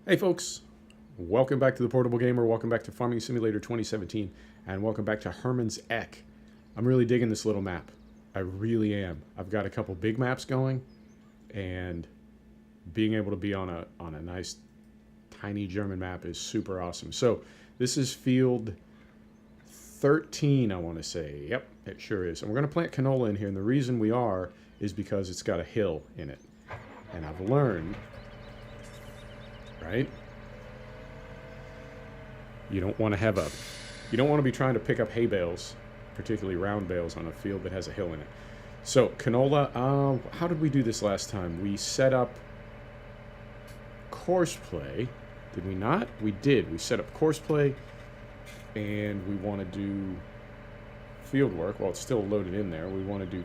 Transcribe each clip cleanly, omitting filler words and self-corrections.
Hey folks, welcome back to the Portable Gamer, welcome back to Farming Simulator 2017, and welcome back to Hermanns Eck. I'm really digging this little map. I really am. I've got a couple big maps going, and being able to be on a nice tiny German map is super awesome. So this is field 13, I want to say. Yep, it sure is. And we're going to plant canola in here, and the reason we are is because it's got a hill in it. And I've learned, right? You don't want to be trying to pick up hay bales, particularly round bales, on a field that has a hill in it. So canola, how did we do this last time? We set up course play. Did we not? We did. We set up course play, and we want to do field work. Well, it's still loaded in there. We want to do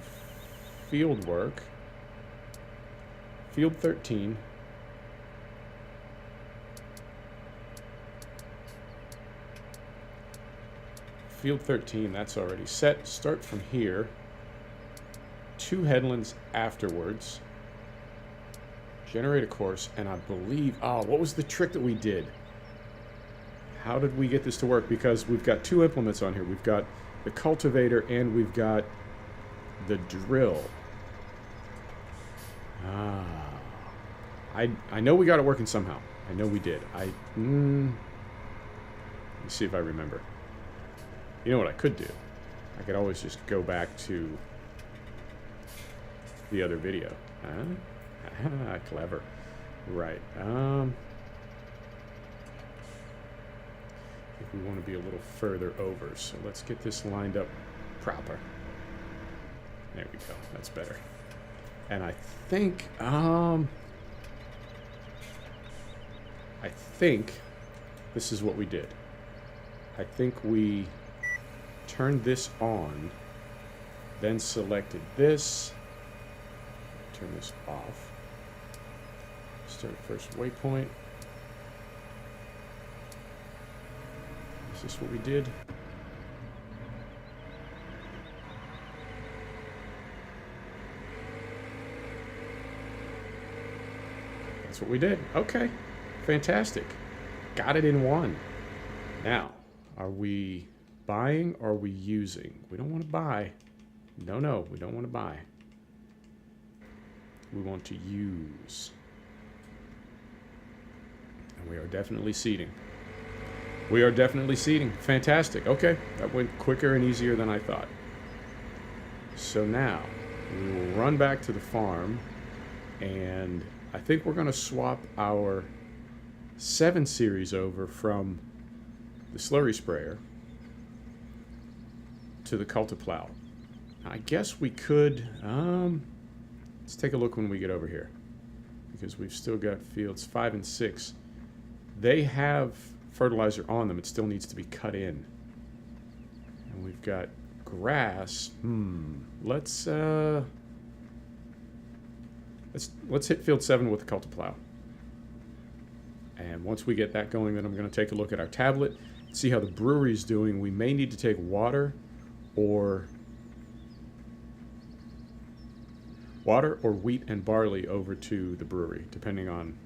field work. Field 13. Field 13, that's already set. Start from here. 2 headlands afterwards. Generate a course, and I believe... Oh, what was the trick that we did? How did we get this to work? Because we've got 2 implements on here. We've got the cultivator, and we've got the drill. I know we got it working somehow. I know we did. Let me see if I remember. You know what I could do? I could always just go back to the other video. Clever. Right. If we want to be a little further over, so let's get this lined up proper. There we go. That's better. And I think this is what we did. I think we turned this on, then selected this, turn this off, start first waypoint. Is this what we did? That's what we did. Okay, fantastic. Got it in one. Now, are we buying or are we using? We don't want to buy. No, we don't want to buy. We want to use. And we are definitely seeding. We are definitely seeding. Fantastic. Okay, that went quicker and easier than I thought. So now, we will run back to the farm, and I think we're going to swap our 7 series over from the slurry sprayer to the Cultiplow. I guess we could, let's take a look when we get over here, because we've still got fields 5 and 6. They have fertilizer on them. It still needs to be cut in. And we've got grass. Let's hit field 7 with the Cultiplow. And once we get that going, then I'm going to take a look at our tablet, see how the brewery's doing. We may need to take water or wheat and barley over to the brewery, depending on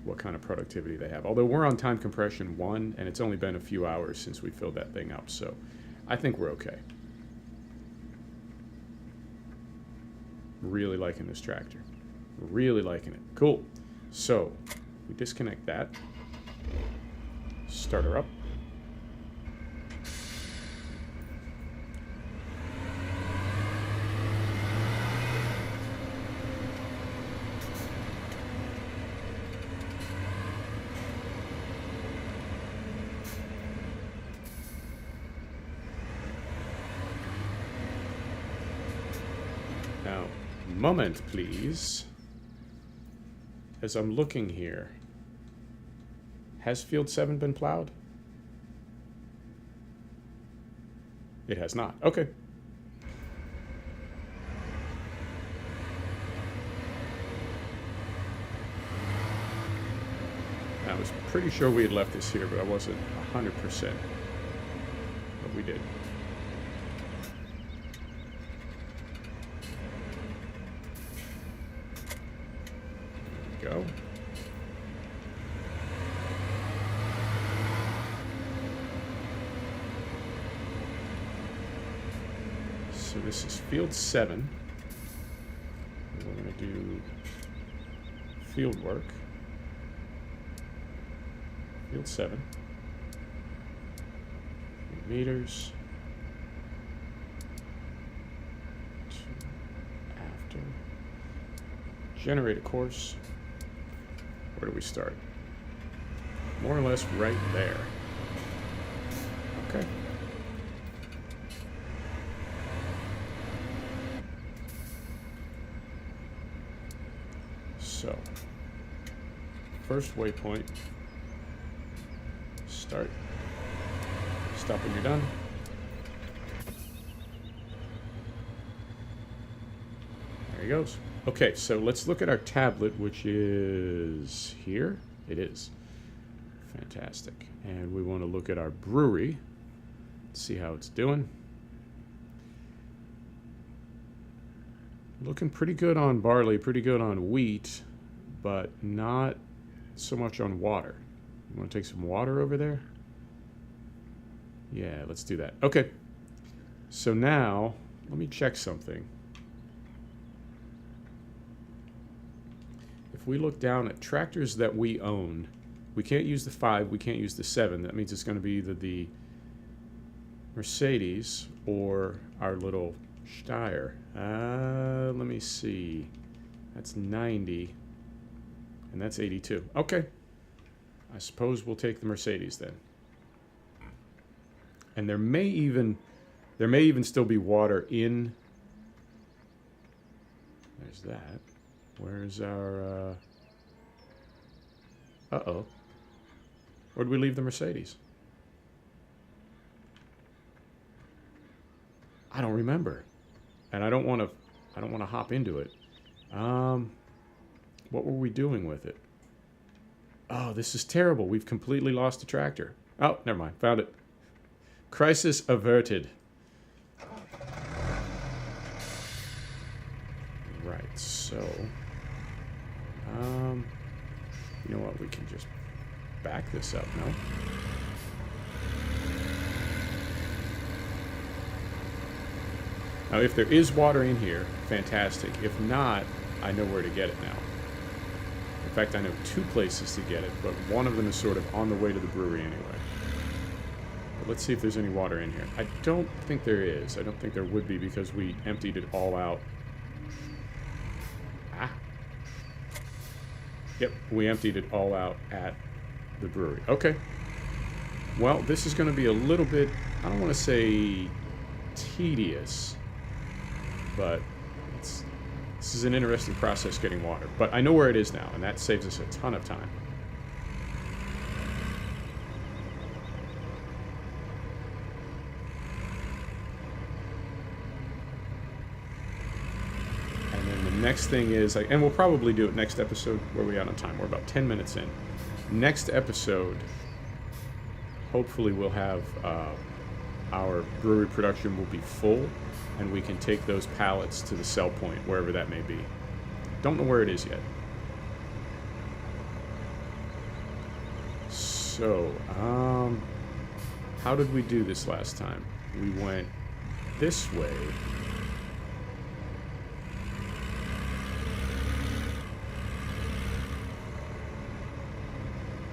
what kind of productivity they have. Although we're on time compression 1, and it's only been a few hours since we filled that thing up, so I think we're okay. Really liking this tractor. Really liking it. Cool. So we disconnect that. Start her up. Now, moment, please. As I'm looking here, has field 7 been plowed? It has not. Okay. I was pretty sure we had left this here, but I wasn't 100%. But we did. go. So this is field 7. We're going to do field work. Field 7. 8 meters. After. Generate a course. Where do we start? More or less right there. Okay. So, first waypoint, start, stop when you're done. There he goes. Okay, so let's look at our tablet, which is here. It is. Fantastic. And we want to look at our brewery, see how it's doing. Looking pretty good on barley, pretty good on wheat, but not so much on water. You want to take some water over there? Yeah, let's do that. Okay. So now, let me check something. If we look down at tractors that we own, we can't use the 5, we can't use the 7. That means it's going to be either the Mercedes or our little Steyr. Let me see. That's 90. And that's 82. Okay. I suppose we'll take the Mercedes then. And there may even still be water in. There's that. Where's our uh-oh. Where'd we leave the Mercedes? I don't remember. And I don't want to hop into it. What were we doing with it? Oh, this is terrible. We've completely lost the tractor. Oh, never mind. Found it. Crisis averted. Right, so you know what, we can just back this up, no? Now, if there is water in here, fantastic. If not, I know where to get it now. In fact, I know 2 places to get it, but one of them is sort of on the way to the brewery anyway. But let's see if there's any water in here. I don't think there is. I don't think there would be because we emptied it all out. Ah. Yep, we emptied it all out at the brewery. Okay. Well, this is going to be a little bit, I don't want to say tedious, but this is an interesting process getting water. But I know where it is now, and that saves us a ton of time. And then the next thing is, and we'll probably do it next episode. Where are we at on time? We're about 10 minutes in. Next episode, hopefully we'll have our brewery production will be full, and we can take those pallets to the sell point, wherever that may be. Don't know where it is yet. So, how did we do this last time? We went this way.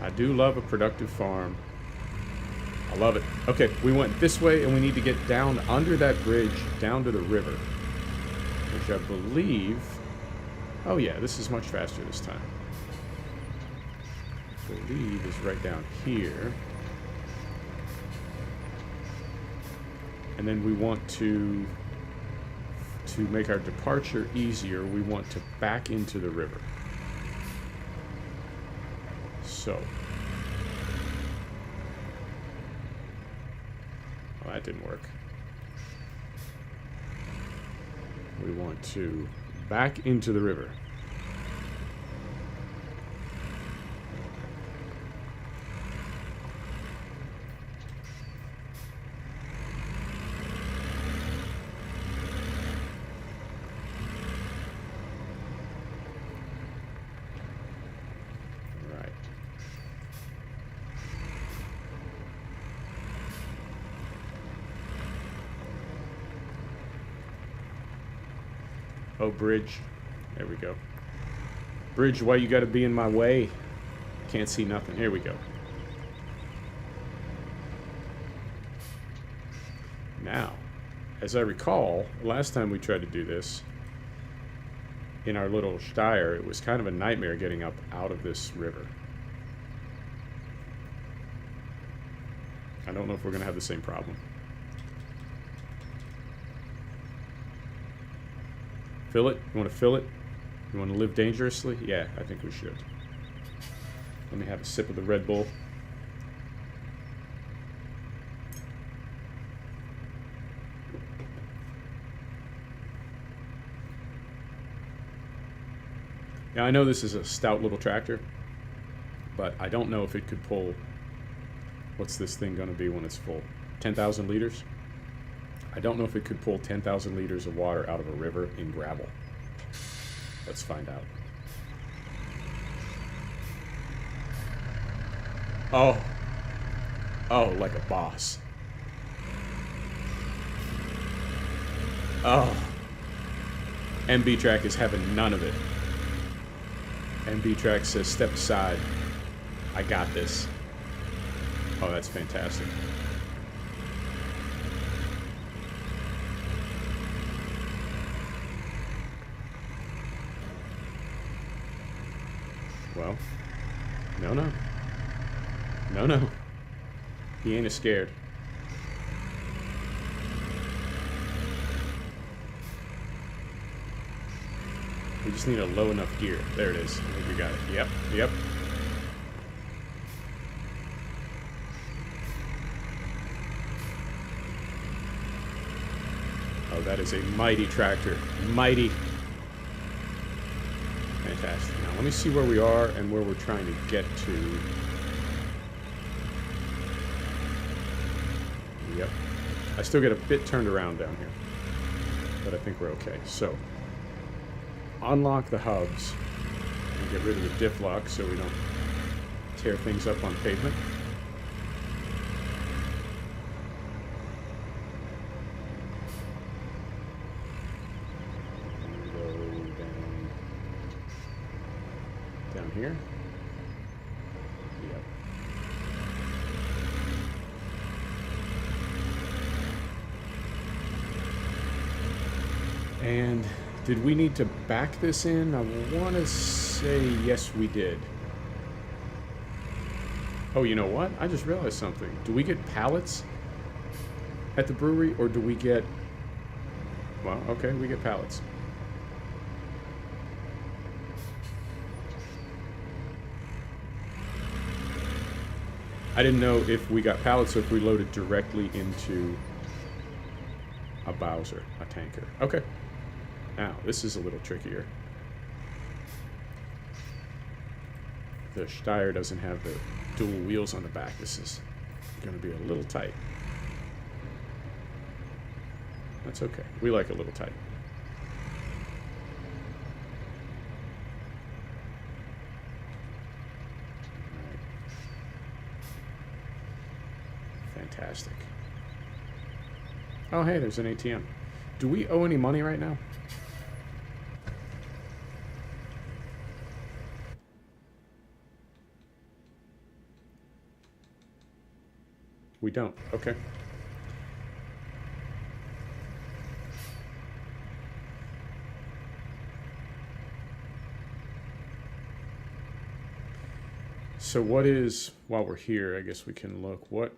I do love a productive farm. I love it. Okay, we went this way, and we need to get down under that bridge, down to the river, which I believe... Oh yeah, this is much faster this time. I believe is right down here. And then we want to make our departure easier, we want to back into the river. So... Oh, that didn't work. We want to back into the river. Oh, bridge. There we go. Bridge, why you gotta be in my way? Can't see nothing. Here we go. Now, as I recall, last time we tried to do this, in our little Steyr, it was kind of a nightmare getting up out of this river. I don't know if we're going to have the same problem. Fill it? You want to fill it? You want to live dangerously? Yeah, I think we should. Let me have a sip of the Red Bull. Now, I know this is a stout little tractor, but I don't know if it could pull... What's this thing going to be when it's full? 10,000 liters? I don't know if it could pull 10,000 liters of water out of a river in gravel. Let's find out. Oh. Oh, like a boss. Oh. MB Track is having none of it. MB Track says, step aside. I got this. Oh, that's fantastic. Well, no. No. He ain't scared. We just need a low enough gear. There it is. I think we got it. Yep. Oh, that is a mighty tractor. Mighty. Fantastic. Now, let me see where we are and where we're trying to get to. Yep. I still get a bit turned around down here, but I think we're okay. So, unlock the hubs and get rid of the diff lock so we don't tear things up on pavement. And go down here. Yep. And did we need to back this in? I want to say yes, we did. Oh, you know what? I just realized something. Do we get pallets at the brewery, or do we get... Well, okay, we get pallets. I didn't know if we got pallets or if we loaded directly into a Bowser, a tanker. Okay. Now, this is a little trickier. The Steyr doesn't have the dual wheels on the back. This is going to be a little tight. That's okay. We like a little tight. Fantastic. Oh, hey, there's an ATM. Do we owe any money right now? We don't. Okay. So what is, while we're here, I guess we can look, what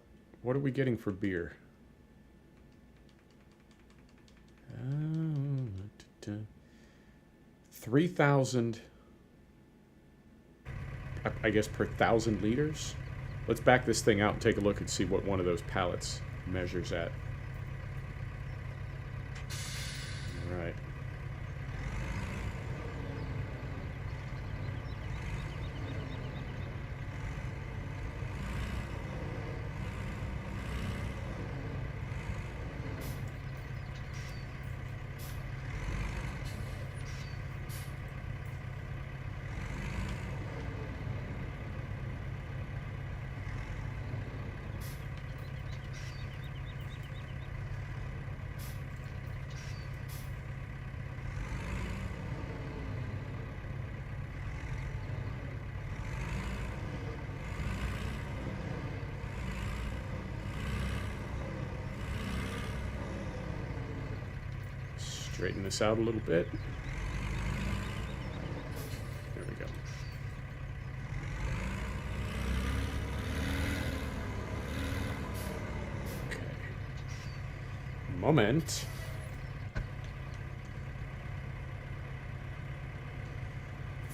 are we getting for beer? 3,000, I guess, per 1,000 liters? Let's back this thing out and take a look and see what one of those pallets measures at. All right. Straighten this out a little bit. There we go. Okay. Moment.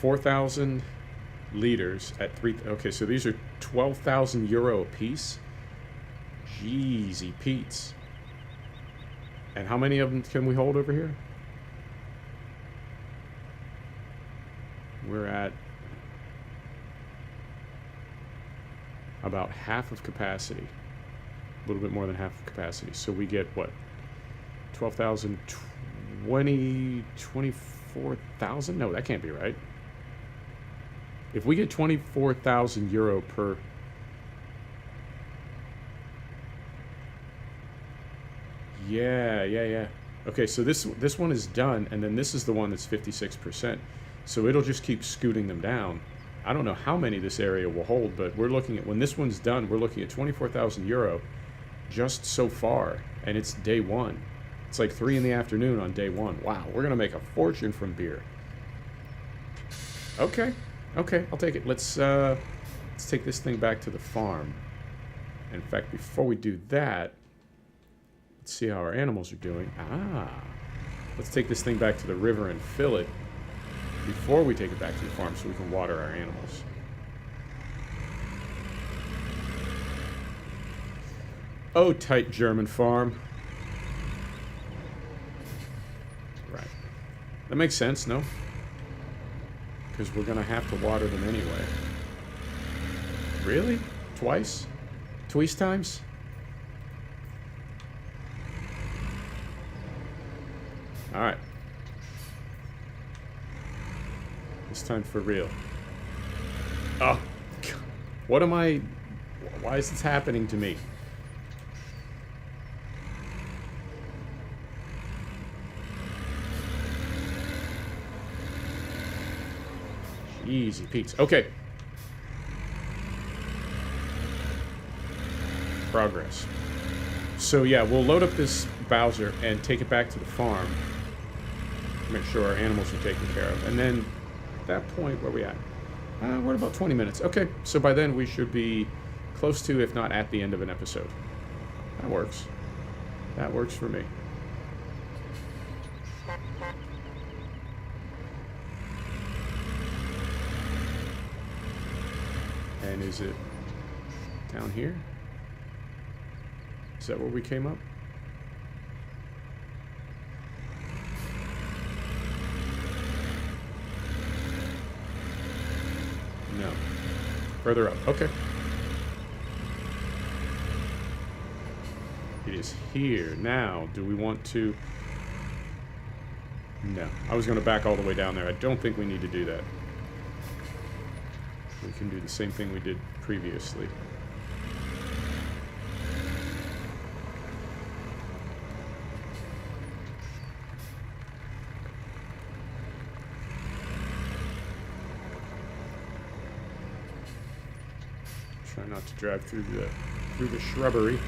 $4,000 liters at 3. Okay, so these are 12,000 euro a piece. Jeezy Pete's. And how many of them can we hold over here? We're at about half of capacity. A little bit more than half of capacity. So we get what? 12,000, 24,000? No, that can't be right. If we get 24,000 euro per... Yeah. Okay, so this one is done, and then this is the one that's 56%. So it'll just keep scooting them down. I don't know how many this area will hold, but we're looking at, when this one's done, we're looking at 24,000 euro just so far, and it's day one. It's like 3 in the afternoon on day one. Wow, we're gonna make a fortune from beer. Okay, I'll take it. Let's take this thing back to the farm. In fact, before we do that, let's see how our animals are doing. Let's take this thing back to the river and fill it before we take it back to the farm so we can water our animals. Oh, tight German farm. Right. That makes sense, no? Because we're going to have to water them anyway. Really? Twice? Twice times? Alright. This time for real. Oh, God. What am I... Why is this happening to me? Easy Pete's. Okay. Progress. So yeah, we'll load up this Bowser and take it back to the farm. Make sure our animals are taken care of. And then at that point, where are we at? We're at about 20 minutes. Okay, so by then we should be close to, if not at the end of an episode. That works. That works for me. And is it down here? Is that where we came up? No. Further up. Okay. It is here. Now, do we want to... No. I was going to back all the way down there. I don't think we need to do that. We can do the same thing we did previously. Try not to drive through the shrubbery.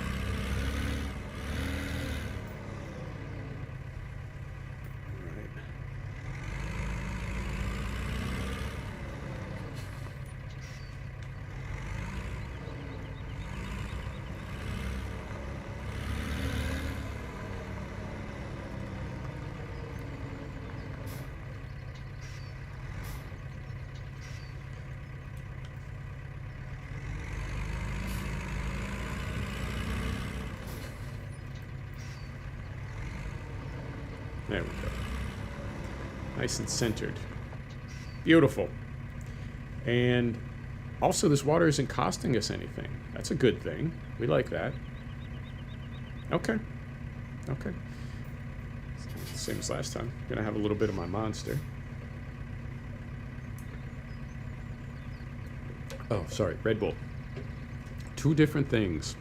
There we go. Nice and centered. Beautiful. And also, this water isn't costing us anything. That's a good thing. We like that. Okay. Okay. Same as last time. Gonna have a little bit of my monster. Oh, sorry. Red Bull. Two different things.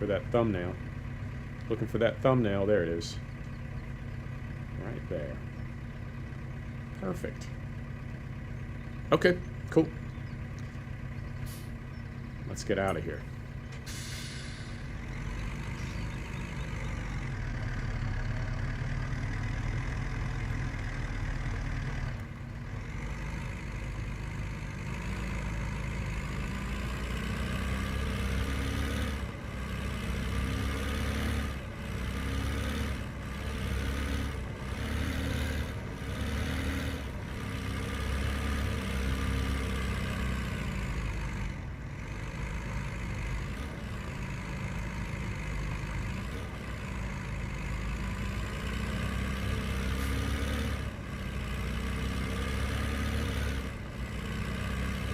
for that thumbnail. Looking for that thumbnail. There it is. Right there. Perfect. Okay, cool. Let's get out of here.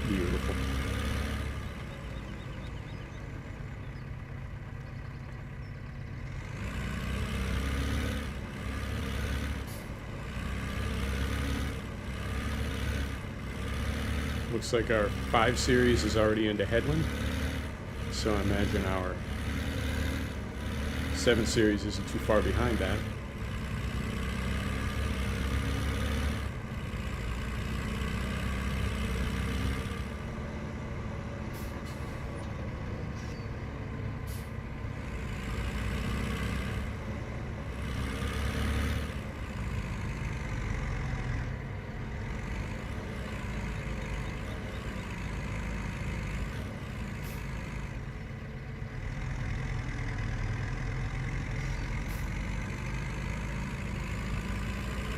Beautiful. Looks like our 5 series is already into headwind, so I imagine our 7 series isn't too far behind that.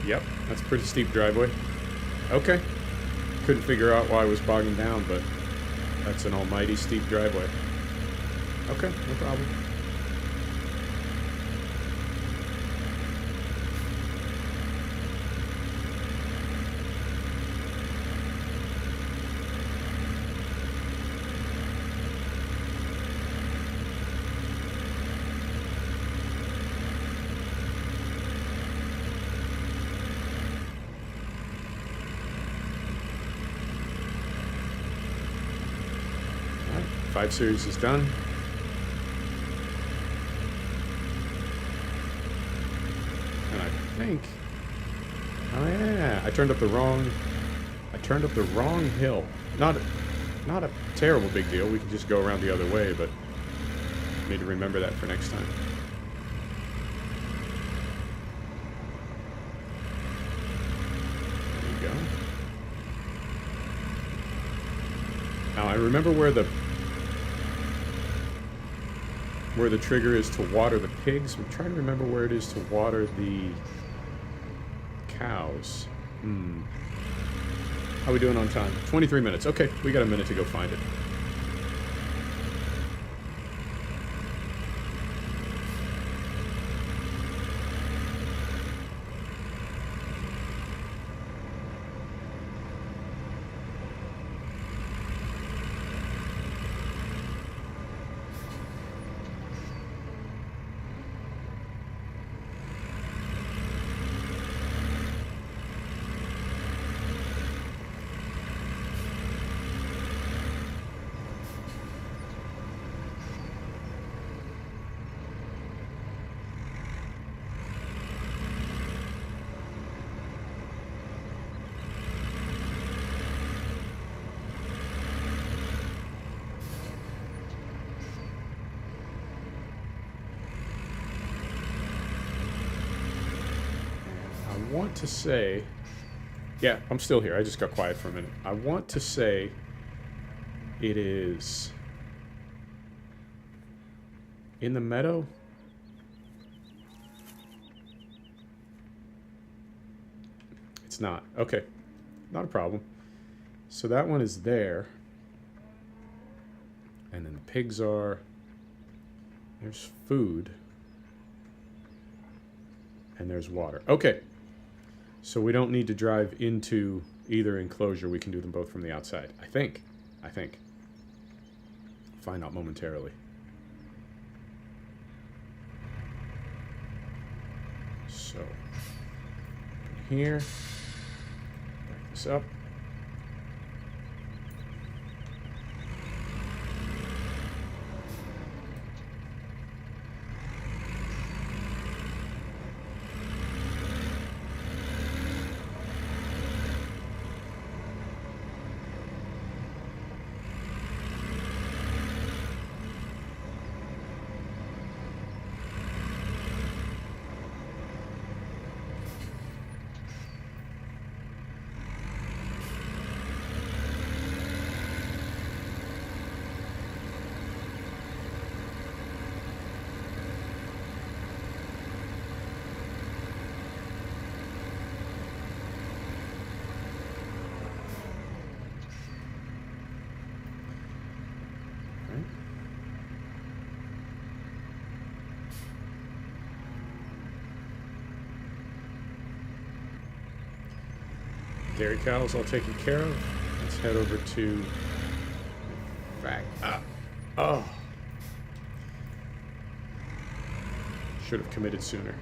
Yep, that's a pretty steep driveway. Okay. Couldn't figure out why I was bogging down, but that's an almighty steep driveway. Okay, no problem. All right, 5 series is done. And I think, oh yeah, I turned up the wrong hill. Not a terrible big deal. We can just go around the other way, but I need to remember that for next time. There you go. Now I remember where the trigger is to water the pigs. I'm trying to remember where it is to water the cows. How are we doing on time? 23 minutes. Okay, we got a minute to go find it. I want to say, yeah, I'm still here. I just got quiet for a minute. I want to say it is in the meadow. It's not. Okay, not a problem. So that one is there. And then the pigs are, there's food. And there's water. Okay. So we don't need to drive into either enclosure. We can do them both from the outside. I think. Find out momentarily. So, here. Back this up. Dairy cows all taken care of. Let's head over to... Oh. Should have committed sooner.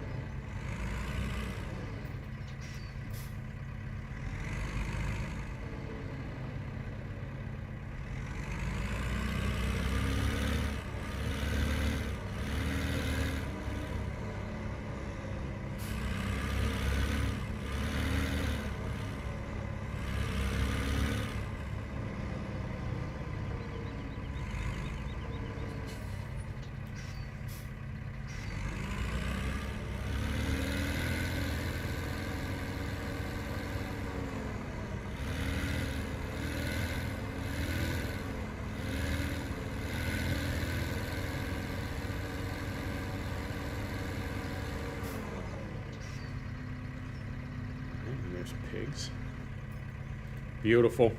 There's pigs. Beautiful.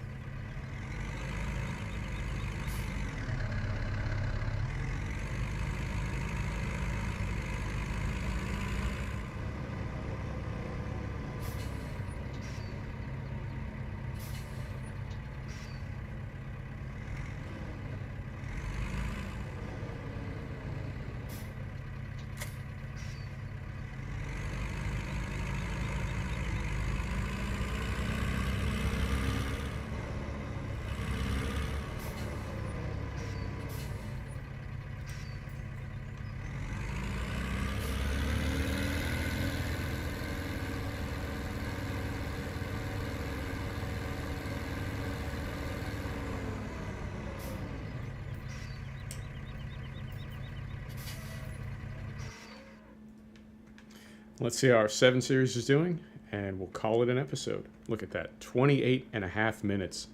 Let's see how our 7 series is doing, and we'll call it an episode. Look at that, 28.5 minutes.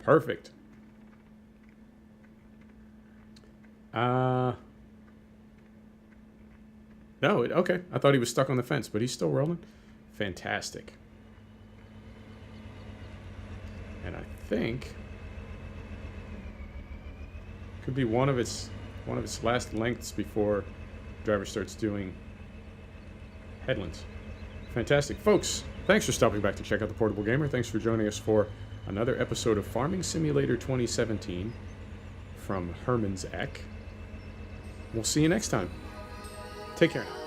Perfect. No, okay. I thought he was stuck on the fence, but he's still rolling. Fantastic. And I think could be one of its last lengths before the driver starts doing headlands. Fantastic. Folks, thanks for stopping back to check out The Portable Gamer. Thanks for joining us for another episode of Farming Simulator 2017 from Hermanns Eck. We'll see you next time. Take care now.